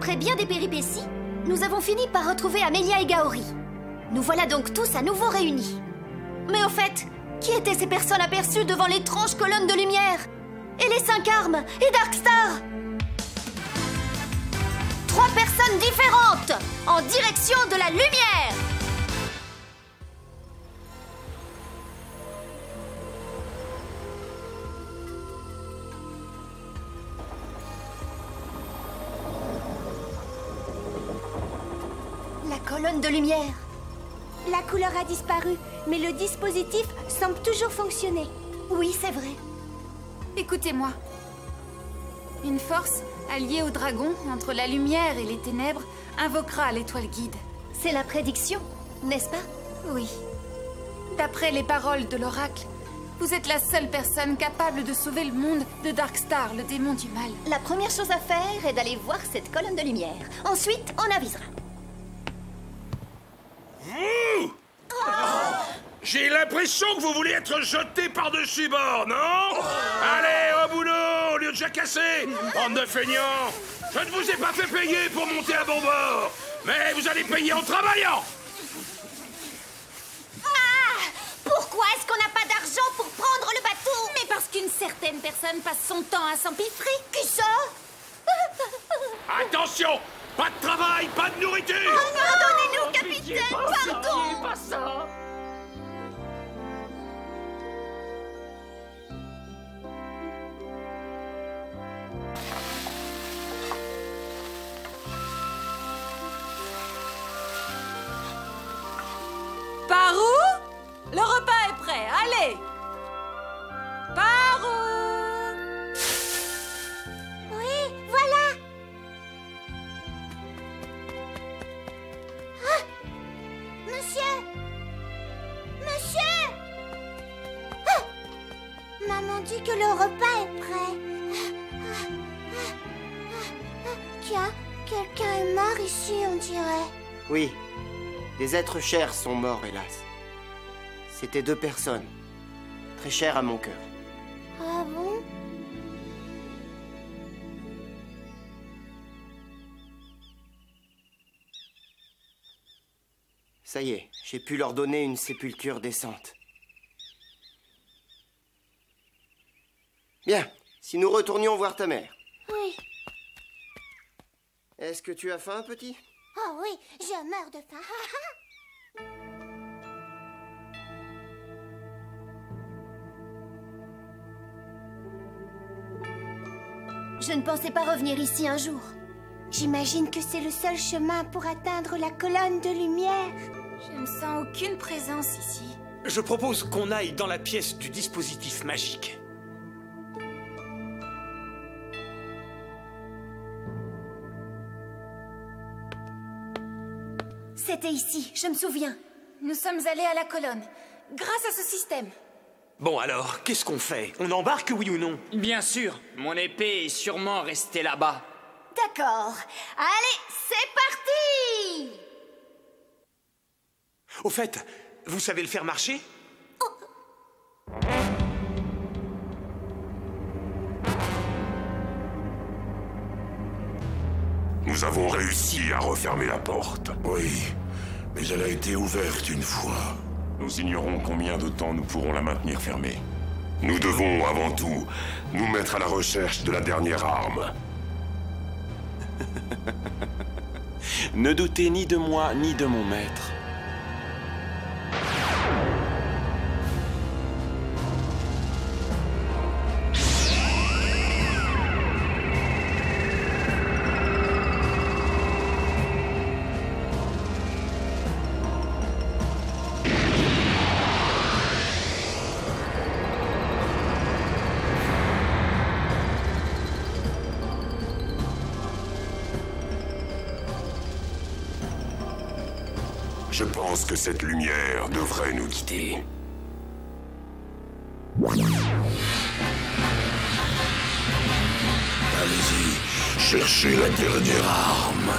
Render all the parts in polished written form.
Après bien des péripéties, nous avons fini par retrouver Amelia et Gaori. Nous voilà donc tous à nouveau réunis. Mais au fait, qui étaient ces personnes aperçues devant l'étrange colonne de lumière? Et les 5 armes? Et Darkstar? 3 personnes différentes, en direction de la lumière! La colonne de lumière. La couleur a disparu, mais le dispositif semble toujours fonctionner. Oui, c'est vrai. Écoutez-moi. Une force, alliée au dragon, entre la lumière et les ténèbres, invoquera l'étoile guide. C'est la prédiction, n'est-ce pas? Oui. D'après les paroles de l'oracle, vous êtes la seule personne capable de sauver le monde de Darkstar, le démon du mal. La première chose à faire est d'aller voir cette colonne de lumière. Ensuite, on avisera. Vous J'ai l'impression que vous voulez être jeté par-dessus bord, non? Allez, au boulot, au lieu de jacasser, bande de feignants. Je ne vous ai pas fait payer pour monter à bon bord, mais vous allez payer en travaillant. Pourquoi est-ce qu'on n'a pas d'argent pour prendre le bateau? Mais parce qu'une certaine personne passe son temps à s'empiffrer. Qui ça? Attention, pas de travail, pas de nourriture. Pardonnez-nous, capitaine, pardon! Pas ça. Par où? Le repas est prêt, allez! Par où? Oui, voilà. Ah! Monsieur! Monsieur! Ah! Maman dit que le repas est prêt. Tiens, quelqu'un est mort ici, on dirait. Oui, des êtres chers sont morts, hélas. C'étaient 2 personnes, très chères à mon cœur. Ah bon? Ça y est, j'ai pu leur donner une sépulture décente. Bien, si nous retournions voir ta mère. Oui. Est-ce que tu as faim, petit? Oh oui, je meurs de faim. Je ne pensais pas revenir ici un jour. J'imagine que c'est le seul chemin pour atteindre la colonne de lumière. Je ne sens aucune présence ici. Je propose qu'on aille dans la pièce du dispositif magique. C'était ici, je me souviens. Nous sommes allés à la colonne, grâce à ce système. Bon alors, qu'est-ce qu'on fait? On embarque, oui ou non? Bien sûr, mon épée est sûrement restée là-bas. D'accord. Allez, c'est parti! Au fait, vous savez le faire marcher? Nous avons réussi à refermer la porte. Oui, mais elle a été ouverte une fois. Nous ignorons combien de temps nous pourrons la maintenir fermée. Nous devons, avant tout, nous mettre à la recherche de la dernière arme. Ne doutez ni de moi, ni de mon maître. Je pense que cette lumière devrait nous guider. Allez-y, cherchez la dernière arme.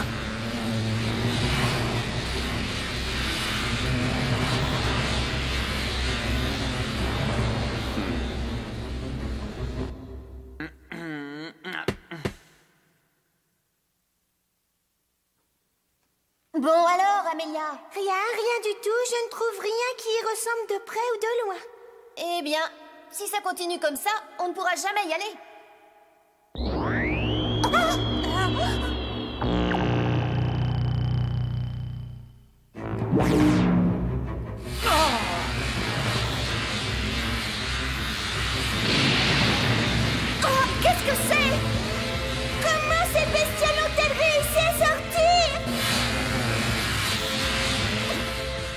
Amélia? Rien du tout. Je ne trouve rien qui y ressemble de près ou de loin. Eh bien, si ça continue comme ça, on ne pourra jamais y aller. Qu'est-ce que c'est? Comment ces bestioles ont-elles réussi à sortir?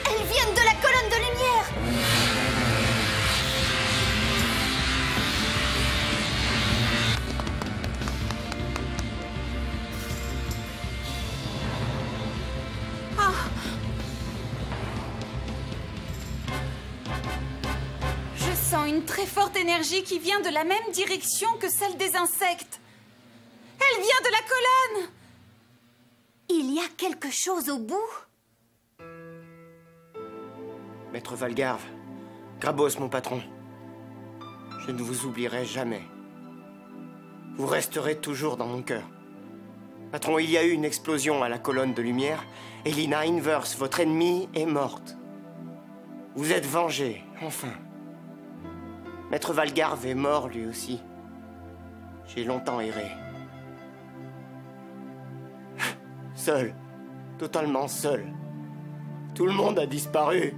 Elles viennent de la colonne de lumière. Je sens une très forte énergie qui vient de la même direction que celle des insectes. Elle vient de la colonne. Il y a quelque chose au bout. Maître Valgarve, Grabos, mon patron, je ne vous oublierai jamais. Vous resterez toujours dans mon cœur. Patron, il y a eu une explosion à la colonne de lumière et Lina Inverse, votre ennemie, est morte. Vous êtes vengé, enfin. Maître Valgarve est mort lui aussi. J'ai longtemps erré. Seul, totalement seul. Tout le monde a disparu.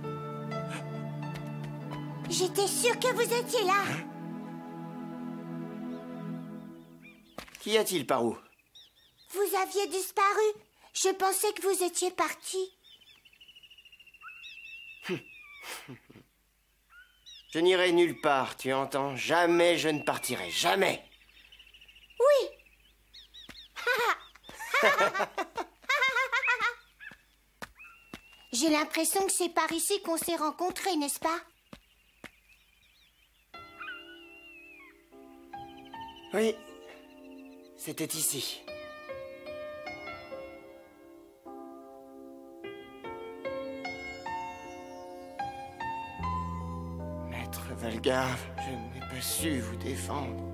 J'étais sûre que vous étiez là. Qu'y a-t-il par où? Vous aviez disparu. Je pensais que vous étiez parti. Je n'irai nulle part, tu entends? Jamais je ne partirai, jamais. Oui. J'ai l'impression que c'est par ici qu'on s'est rencontrés, n'est-ce pas? Oui, c'était ici. Maître Valgarve, je n'ai pas su vous défendre.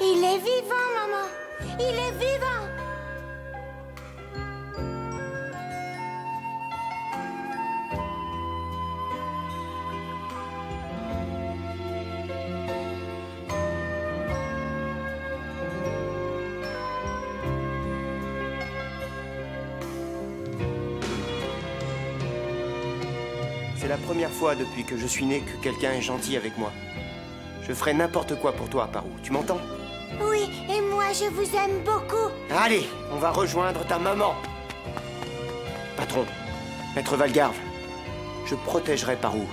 Il est vivant, maman. Il est vivant. C'est la première fois depuis que je suis né que quelqu'un est gentil avec moi. Je ferai n'importe quoi pour toi, Parou. Tu m'entends? Oui, et moi, je vous aime beaucoup. Allez, on va rejoindre ta maman. Patron, Maître Valgarve, je protégerai Parou.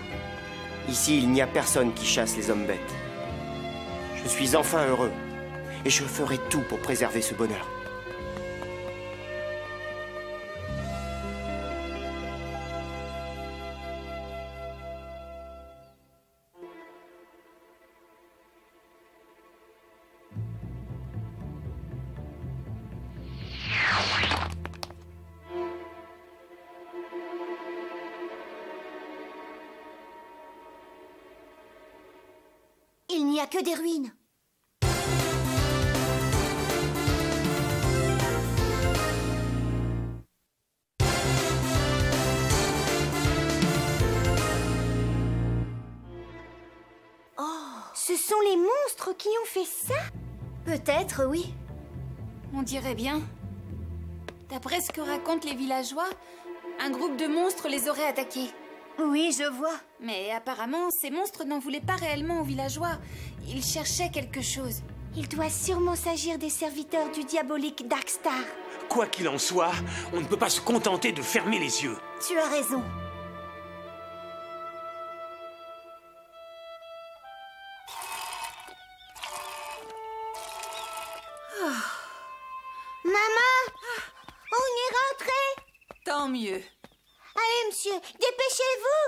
Ici, il n'y a personne qui chasse les hommes bêtes. Je suis enfin heureux, et je ferai tout pour préserver ce bonheur. Il n'y a que des ruines. Ce sont les monstres qui ont fait ça? Peut-être, oui. On dirait bien. D'après ce que racontent les villageois, un groupe de monstres les aurait attaqués. Oui, je vois. Mais apparemment, ces monstres n'en voulaient pas réellement aux villageois. Ils cherchaient quelque chose. Il doit sûrement s'agir des serviteurs du diabolique Darkstar. Quoi qu'il en soit, on ne peut pas se contenter de fermer les yeux. Tu as raison. Maman, on est rentré. Tant mieux. Allez, monsieur, dépêchez-vous.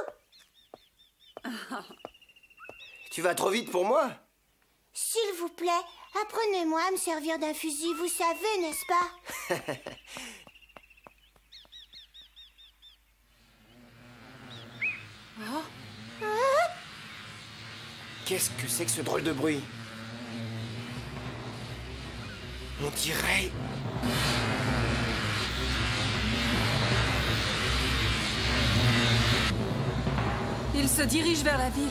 Tu vas trop vite pour moi? S'il vous plaît, apprenez-moi à me servir d'un fusil, vous savez, n'est-ce pas? Oh, Qu'est-ce que c'est que ce drôle de bruit? On dirait... Il se dirige vers la ville.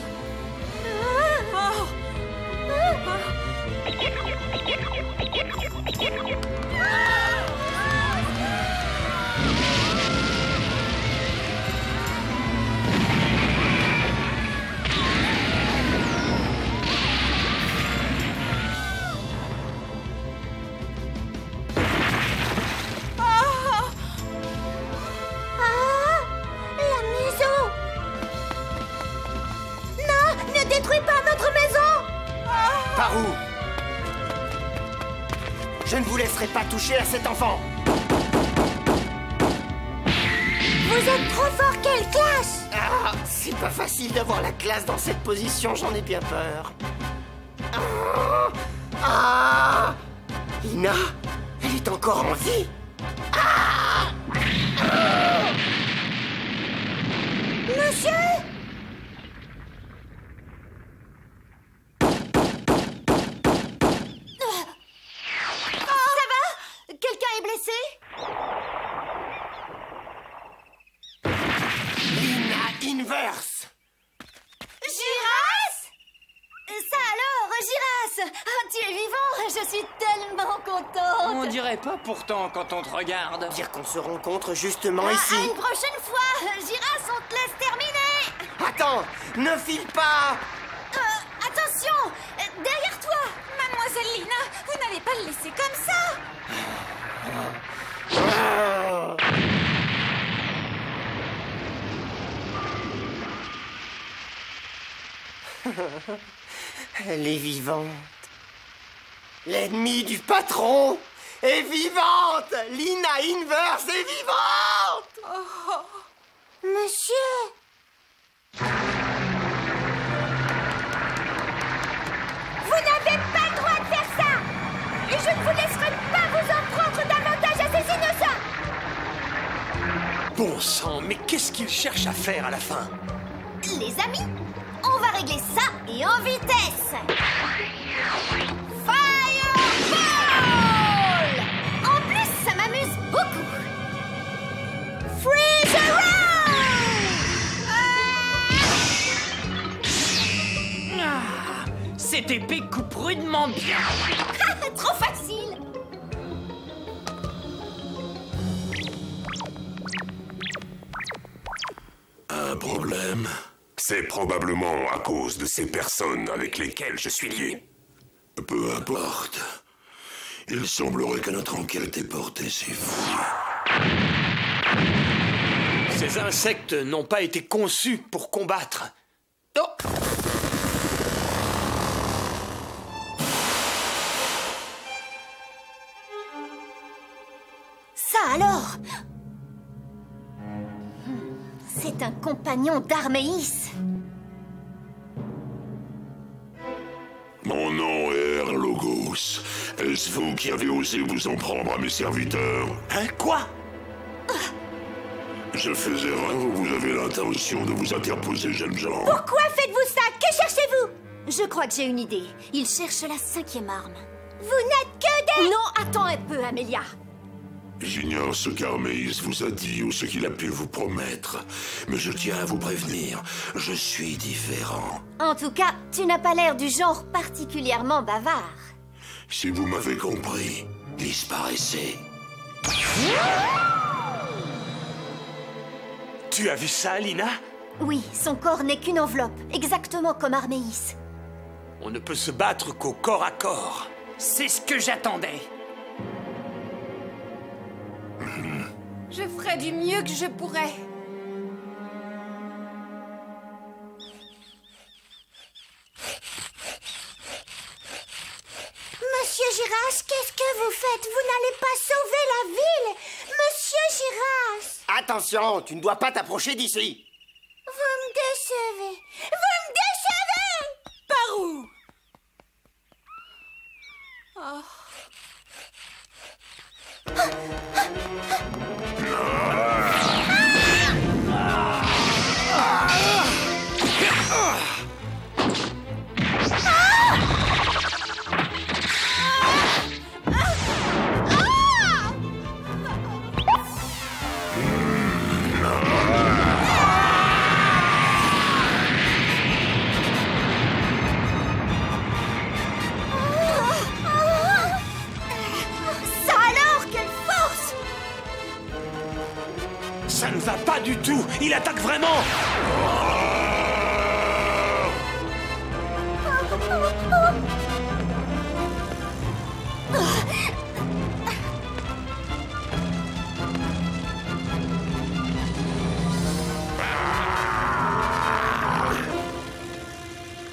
Je ne vous laisserai pas toucher à cet enfant. Vous êtes trop fort, quelle classe! Ah, c'est pas facile d'avoir la classe dans cette position, j'en ai bien peur. Lina, elle est encore en vie. Monsieur? Inverse. Giras? Ça alors, Giras? Tu es vivant? Je suis tellement contente. On dirait pas pourtant quand on te regarde. Dire qu'on se rencontre justement ici. À une prochaine fois, Giras, on te laisse terminer. Attends, ne file pas. Attention, derrière toi. Mademoiselle Lina, vous n'allez pas le laisser comme ça. Elle est vivante. L'ennemi du patron est vivante. Lina Inverse est vivante. Monsieur. Vous n'avez pas le droit de faire ça. Et je ne vous laisserai pas vous en prendre davantage à ces innocents. Bon sang, mais qu'est-ce qu'il cherche à faire à la fin? Les amis, on va régler ça et en vitesse. Fireball! En plus, ça m'amuse beaucoup. Freeze around! Cette épée coupe rudement bien. Trop facile. Un problème? C'est probablement à cause de ces personnes avec lesquelles je suis lié. Peu importe. Il semblerait que notre enquête ait porté ses fruits. Ces insectes n'ont pas été conçus pour combattre. Oh! Ça alors? C'est un compagnon d'Arméis. Mon nom est Erlogos. Est-ce vous qui avez osé vous en prendre à mes serviteurs? Hein, quoi? Je fais erreur ou vous avez l'intention de vous interposer, jeunes gens? Pourquoi faites-vous ça? Que cherchez-vous? Je crois que j'ai une idée. Il cherche la 5e arme. Vous n'êtes que des... Non, attends un peu, Amélia. J'ignore ce qu'Arméis vous a dit ou ce qu'il a pu vous promettre. Mais je tiens à vous prévenir, je suis différent. En tout cas, tu n'as pas l'air du genre particulièrement bavard. Si vous m'avez compris, disparaissez. Tu as vu ça, Lina? Oui, son corps n'est qu'une enveloppe, exactement comme Arméis. On ne peut se battre qu'au corps à corps. C'est ce que j'attendais. Je ferai du mieux que je pourrai. Monsieur Giras, qu'est-ce que vous faites? Vous n'allez pas sauver la ville! Monsieur Giras! Attention, tu ne dois pas t'approcher d'ici. Vous me décevez! Vous me décevez! Par où? Oh. Pas du tout. Il attaque vraiment.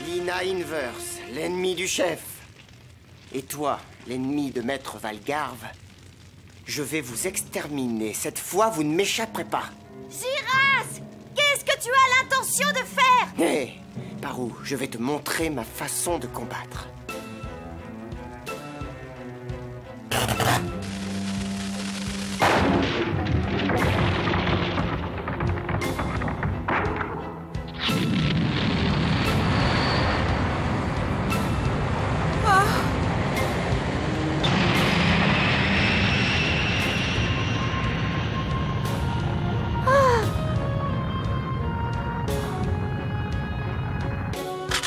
Lina Inverse, l'ennemi du chef. Et toi, l'ennemi de Maître Valgarve, je vais vous exterminer. Cette fois, vous ne m'échapperez pas. Giras! Qu'est-ce que tu as l'intention de faire? Hé, Parou, je vais te montrer ma façon de combattre.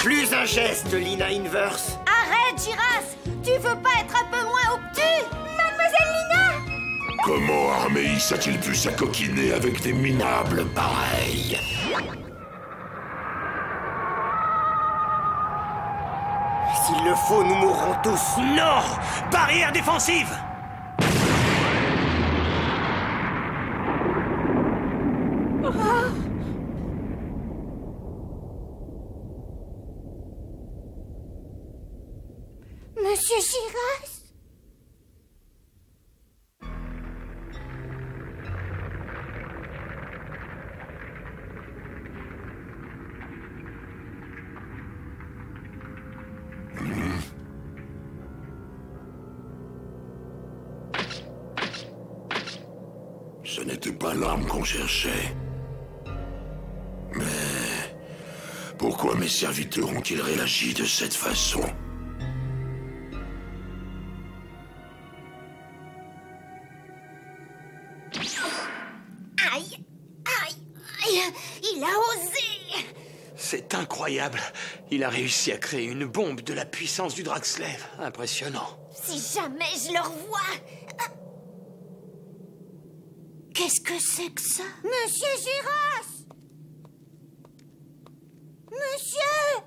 Plus un geste, Lina Inverse. Arrête, Giras! Tu veux pas être un peu moins obtus? Mademoiselle Lina! Comment Arméis a-t-il pu s'acoquiner avec des minables pareils? S'il le faut, nous mourrons tous. Non! Barrière défensive! Monsieur Giras? Ce n'était pas l'arme qu'on cherchait. Mais pourquoi mes serviteurs ont-ils réagi de cette façon? Aïe! Aïe! Aïe! Il a osé! C'est incroyable. Il a réussi à créer une bombe de la puissance du Draxlev. Impressionnant. Si jamais je le revois! Qu'est-ce que c'est que ça? Monsieur Giras! Monsieur!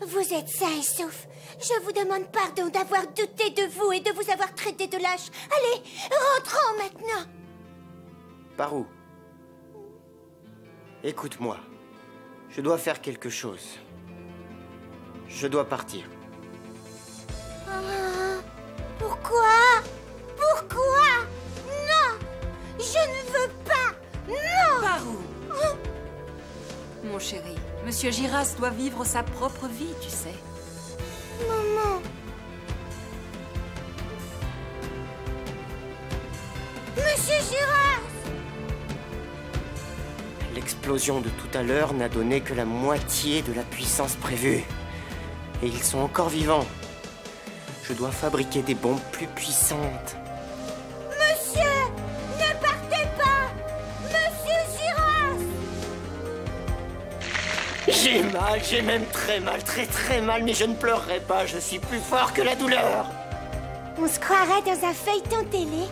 Vous êtes sain et sauf. Je vous demande pardon d'avoir douté de vous et de vous avoir traité de lâche. Allez, rentrons maintenant. Parou, écoute-moi. Je dois faire quelque chose. Je dois partir. Pourquoi? Pourquoi? Non! Je ne veux pas! Non! Parou! Mon chéri, Monsieur Giras doit vivre sa propre vie, tu sais. Maman! Monsieur Giras! L'explosion de tout à l'heure n'a donné que la moitié de la puissance prévue. Et ils sont encore vivants. Je dois fabriquer des bombes plus puissantes. Monsieur! Ne partez pas! Monsieur Giras! J'ai mal, j'ai même très mal, très mal, mais je ne pleurerai pas, je suis plus fort que la douleur. On se croirait dans un feuilleton télé.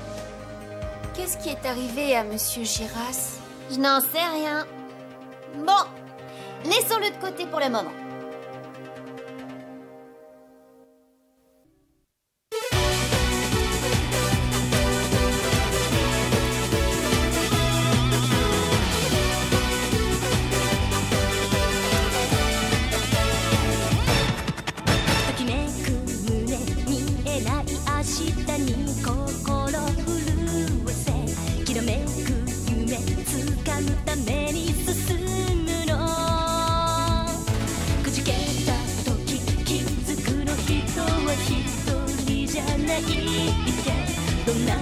Qu'est-ce qui est arrivé à Monsieur Giras? Je n'en sais rien. Bon, laissons-le de côté pour le moment.どんな